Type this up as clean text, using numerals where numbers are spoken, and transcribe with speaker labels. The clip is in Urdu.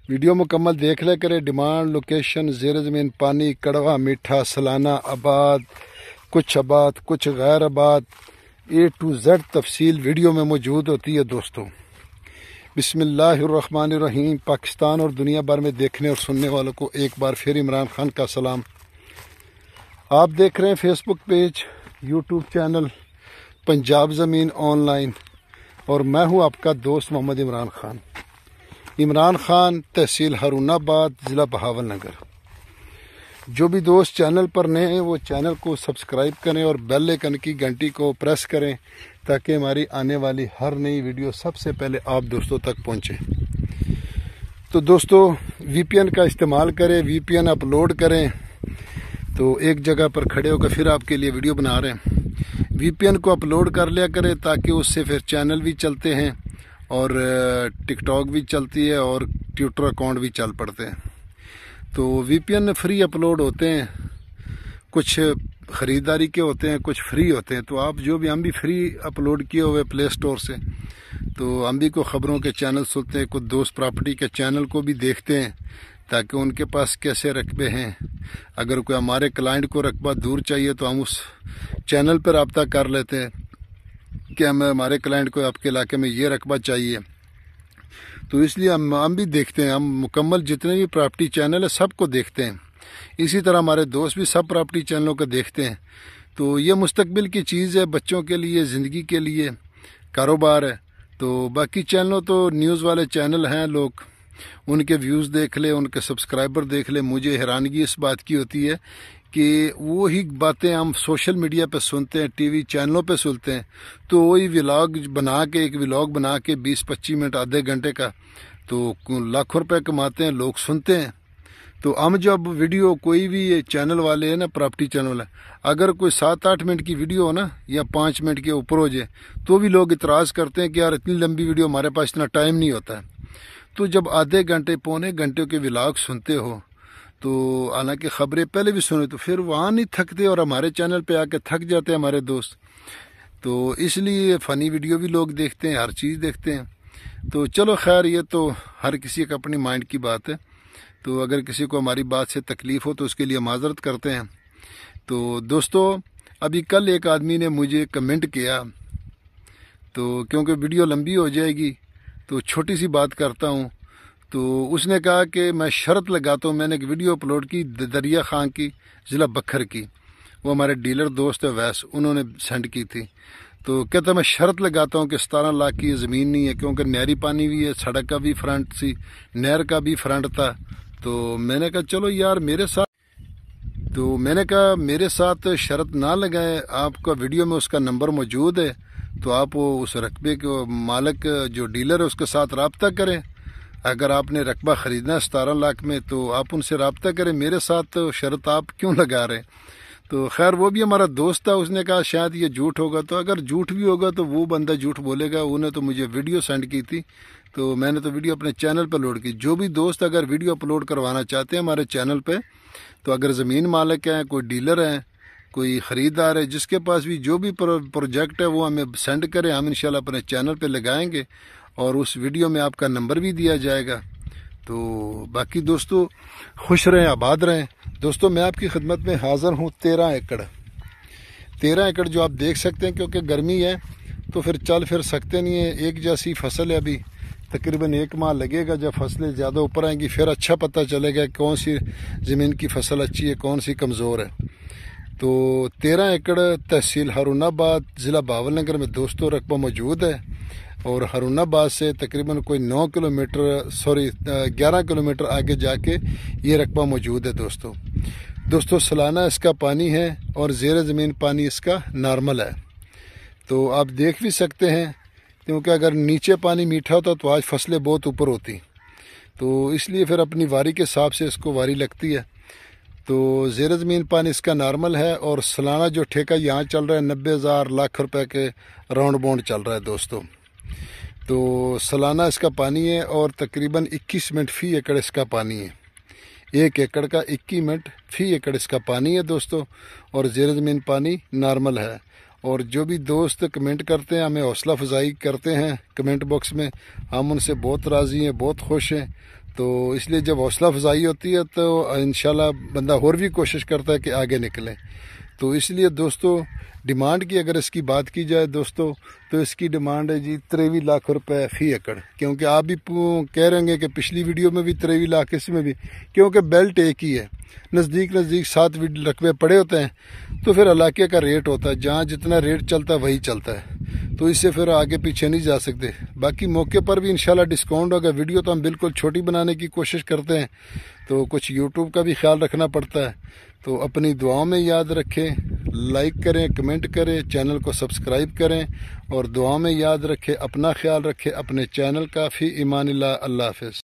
Speaker 1: ویڈیو مکمل دیکھ لے کرے۔ ڈیمانڈ، لوکیشن، زیر زمین پانی، کڑوا، میٹھا، سلانہ، آباد، کچھ غیر آباد، A to Z تفصیل ویڈیو میں موجود ہوتی ہے دوستو۔ بسم اللہ الرحمن الرحیم۔ پاکستان اور دنیا بھر میں دیکھنے اور سننے والوں کو ایک بار پھر عمران خان کا سلام۔ آپ دیکھ رہے ہیں فیس بک پیج، یوٹیوب چینل پنجاب زمین آن لائن، اور میں ہوں آپ کا دوست محمد عمران خان۔ عمران خان، تحصیل ہارون آباد، ضلع بہاول نگر۔ جو بھی دوست چینل پر نئے ہیں وہ چینل کو سبسکرائب کریں اور بیل آئکن کی گھنٹی کو پریس کریں تاکہ ہماری آنے والی ہر نئی ویڈیو سب سے پہلے آپ دوستوں تک پہنچے۔ تو دوستو وی پی این کا استعمال کریں، وی پی این اپلوڈ کریں۔ تو ایک جگہ پر کھڑے ہو کر پھر آپ کے لیے ویڈیو بنا رہے ہیں۔ وی پی این کو اپلوڈ کر لیا کریں تاکہ اس سے پھر چینل بھی چلتے ہیں اور ٹک ٹاک بھی چلتی ہے اور ٹویٹر اکاؤنٹ بھی چل پڑتے ہیں۔ تو وی پی این فری اپلوڈ ہوتے ہیں، کچھ خریداری کے ہوتے ہیں، کچھ فری ہوتے ہیں۔ تو آپ جو بھی، ہم بھی فری اپلوڈ کیے ہوئے پلے سٹور سے، تو ہم بھی کوئی خبروں کے چینل سنتے ہیں، کچھ دوست پراپرٹی کے چینل کو بھی دیکھتے ہیں تاکہ ان کے پاس کیسے رقبے ہیں۔ اگر کوئی ہمارے کلائنٹ کو رقبہ دور چاہیے تو ہم اس چینل پر رابطہ کر لیتے ہیں کہ ہمارے کلائنٹ کو آپ کے علاقے میں یہ رقبہ چاہیے۔ تو اس لیے ہم بھی دیکھتے ہیں، ہم مکمل جتنے بھی پراپرٹی چینل ہیں سب کو دیکھتے ہیں۔ اسی طرح ہمارے دوست بھی سب پراپرٹی چینلوں کو دیکھتے ہیں۔ تو یہ مستقبل کی چیز ہے، بچوں کے لیے، زندگی کے لیے، کاروبار ہے۔ تو باقی چینلوں تو نیوز والے چینل ہیں، لوگ ان کے ویوز دیکھ لیں، ان کے سبسکرائبر دیکھ لیں۔ مجھے حیرانگی اس بات کی ہوتی ہے کہ وہی باتیں ہم سوشل میڈیا پہ سنتے ہیں، ٹی وی چینلوں پہ سنتے ہیں، تو وہی ایک ولاگ بنا کے 20-25 منٹ، آدھے گھنٹے کا، تو لاکھوں روپے کماتے ہیں، لوگ سنتے ہیں۔ تو ہم جب ویڈیو کوئی بھی چینل والے ہیں نا، پراپرٹی چینل والے، اگر کوئی 7-8 منٹ کی ویڈیو ہو نا، یا 5 منٹ کے اوپر ہو جائے، تو بھی لوگ اعتراض کرتے ہیں کہ یار اتنی لمبی ویڈیو ہمارے پاس اتنا ٹائم نہیں ہوتا ہے۔ تو جب آدھے گھنٹے، پونے گھنٹے کے ولاگ سنتے ہو، تو حالانکہ خبریں پہلے بھی سنے، تو پھر وہاں نہیں تھکتے اور ہمارے چینل پہ آ کے تھک جاتے ہیں ہمارے دوست۔ تو اس لیے فنی ویڈیو بھی لوگ دیکھتے ہیں، ہر چیز دیکھتے ہیں۔ تو چلو خیر، یہ تو ہر کسی کا اپنی مائنڈ کی بات ہے۔ تو اگر کسی کو ہماری بات سے تکلیف ہو تو اس کے لیے معذرت کرتے ہیں۔ تو دوستو ابھی کل ایک آدمی نے مجھے کمنٹ کیا، تو کیونکہ ویڈیو لمبی ہو جائے گی تو چھوٹی سی بات کرتا ہوں۔ تو اس نے کہا کہ میں شرط لگاتا ہوں، میں نے ایک ویڈیو اپلوڈ کی دریا خان کی، ضلع بکھر کی، وہ ہمارے ڈیلر دوست ہے ویس، انہوں نے سینڈ کی تھی۔ تو کہتا میں شرط لگاتا ہوں کہ 17 لاکھ کی یہ زمین نہیں ہے، کیونکہ نہری پانی بھی ہے، سڑک کا بھی فرنٹ سی، نہر کا بھی فرنٹ تھا۔ تو میں نے کہا چلو یار میرے ساتھ شرط نہ لگائے، آپ کا ویڈیو میں اس کا نمبر موجود ہے، تو آپ اس رقبے کے مالک جو ڈیلر ہے اس کے ساتھ رابطہ کریں۔ اگر آپ نے رقبہ خریدنا ہے 17 لاکھ میں تو آپ ان سے رابطہ کریں، میرے ساتھ شرط آپ کیوں لگا رہے ہیں؟ تو خیر وہ بھی ہمارا دوست تھا، اس نے کہا شاید یہ جھوٹ ہوگا۔ تو اگر جھوٹ بھی ہوگا تو وہ بندہ جھوٹ بولے گا، انہیں تو مجھے ویڈیو سینڈ کی تھی، تو میں نے تو ویڈیو اپنے چینل پہ لوڈ کی۔ جو بھی دوست اگر ویڈیو اپلوڈ کروانا چاہتے ہیں ہمارے چینل پہ، تو اگر زمین مالک ہیں، کوئی ڈیلر ہیں، کوئی خریدار ہے، جس کے پاس بھی جو بھی پروجیکٹ ہے وہ ہمیں سینڈ کریں، ہم انشاءاللہ اپنے چینل پہ لگائیں گے اور اس ویڈیو میں آپ کا نمبر بھی دیا جائے گا۔ تو باقی دوستو خوش رہیں، آباد رہیں۔ دوستو میں آپ کی خدمت میں حاضر ہوں 13 ایکڑ جو آپ دیکھ سکتے ہیں، کیونکہ گرمی ہے تو پھر چل پھر سکتے نہیں ہیں، ایک جیسی فصل ہے، ابھی تقریباً 1 ماہ لگے گا، جب فصلیں زیادہ اوپر آئیں گی پھر اچھا پتہ چلے گا کون سی زمین کی فصل اچھی ہے، کون سی کمزور ہے۔ تو 13 ایکڑ تحصیل ہارون آباد، ضلع بہاول نگر میں دوستو رقبہ موجود ہے، اور ہارون آباد سے تقریباً کوئی 11 کلومیٹر آگے جا کے یہ رقبہ موجود ہے دوستو سالانہ اس کا پانی ہے اور زیر زمین پانی اس کا نارمل ہے۔ تو آپ دیکھ بھی سکتے ہیں، کیونکہ اگر نیچے پانی میٹھا ہوتا تو آج فصلیں بہت اوپر ہوتی، تو اس لیے پھر اپنی واری کے حساب سے اس کو واری لگتی ہے۔ تو زیر زمین پانی اس کا نارمل ہے، اور سالانہ جو ٹھیکہ یہاں چل رہا ہے 90,000 لاکھ روپے کے راؤنڈ باؤنڈ چل رہا ہے دوستو۔ تو سالانہ اس کا پانی ہے اور تقریباً 21 منٹ فی ایکڑ اس کا پانی ہے، 1 ایکڑ کا 21 منٹ فی ایکڑ اس کا پانی ہے دوستو، اور زیر زمین پانی نارمل ہے۔ اور جو بھی دوست کمنٹ کرتے ہیں ہمیں حوصلہ افزائی کرتے ہیں کمنٹ باکس میں، ہم ان سے بہت راضی ہیں، بہت خوش ہیں۔ تو اس لیے جب حوصلہ افزائی ہوتی ہے تو انشاءاللہ بندہ اور بھی کوشش کرتا ہے کہ آگے نکلے۔ تو اس لیے دوستو ڈیمانڈ کی اگر اس کی بات کی جائے دوستو تو اس کی ڈیمانڈ ہے جی 23 لاکھ روپے فی ایکڑ، کیونکہ آپ بھی کہہ رہے ہیں کہ پچھلی ویڈیو میں بھی 23 لاکھ، اس میں بھی، کیونکہ بیلٹ ایک ہی ہے، نزدیک 7 رقبے پڑے ہوتے ہیں، تو پھر علاقے کا ریٹ ہوتا ہے، جہاں جتنا ریٹ چلتا ہے وہی چلتا ہے، تو اس سے پھر آگے پیچھے نہیں جا سکتے۔ باقی موقع پر بھی انشاءاللہ ڈسکاؤنٹ ہوگا۔ ویڈیو تو ہم بالکل چھوٹی بنانے کی کوشش کرتے ہیں، تو کچھ یوٹیوب کا بھی خیال رکھنا پڑتا ہے۔ تو اپنی دعاؤں میں یاد رکھیں، لائک کریں، کمنٹ کریں، چینل کو سبسکرائب کریں، اور دعاؤں میں یاد رکھیں، اپنا خیال رکھیں، اپنے چینل کا۔ فی امان اللہ، اللہ حافظ۔